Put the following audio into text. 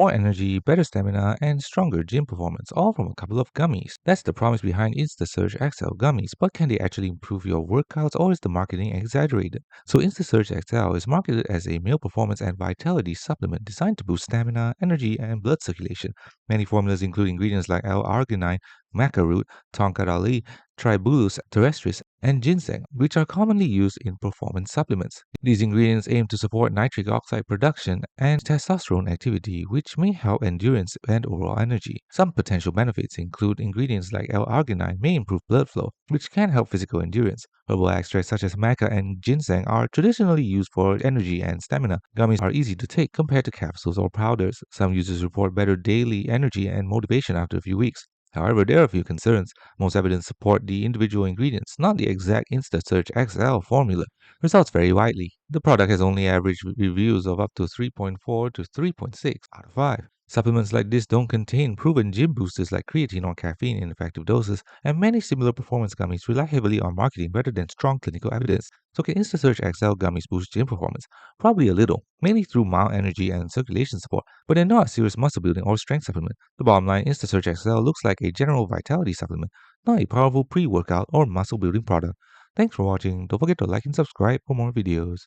more energy, better stamina, and stronger gym performance, all from a couple of gummies. That's the promise behind Insta Surge XL Gummies, but can they actually improve your workouts, or is the marketing exaggerated? So Insta Surge XL is marketed as a meal performance and vitality supplement designed to boost stamina, energy, and blood circulation. Many formulas include ingredients like L-arginine, maca root, tonka ali, Tribulus terrestris, and ginseng, which are commonly used in performance supplements. These ingredients aim to support nitric oxide production and testosterone activity, which may help endurance and overall energy. Some potential benefits include ingredients like L-arginine may improve blood flow, which can help physical endurance. Herbal extracts such as maca and ginseng are traditionally used for energy and stamina. Gummies are easy to take compared to capsules or powders. Some users report better daily energy and motivation after a few weeks. However, there are a few concerns. Most evidence support the individual ingredients, not the exact Insta Surge XL formula. Results vary widely. The product has only average reviews of up to 3.4 to 3.6 out of 5. Supplements like this don't contain proven gym boosters like creatine or caffeine in effective doses, and many similar performance gummies rely heavily on marketing rather than strong clinical evidence. So can Insta Surge XL gummies boost gym performance? Probably a little, mainly through mild energy and circulation support, but they're not a serious muscle building or strength supplement. The bottom line, Insta Surge XL looks like a general vitality supplement, not a powerful pre-workout or muscle building product. Thanks for watching. Don't forget to like and subscribe for more videos.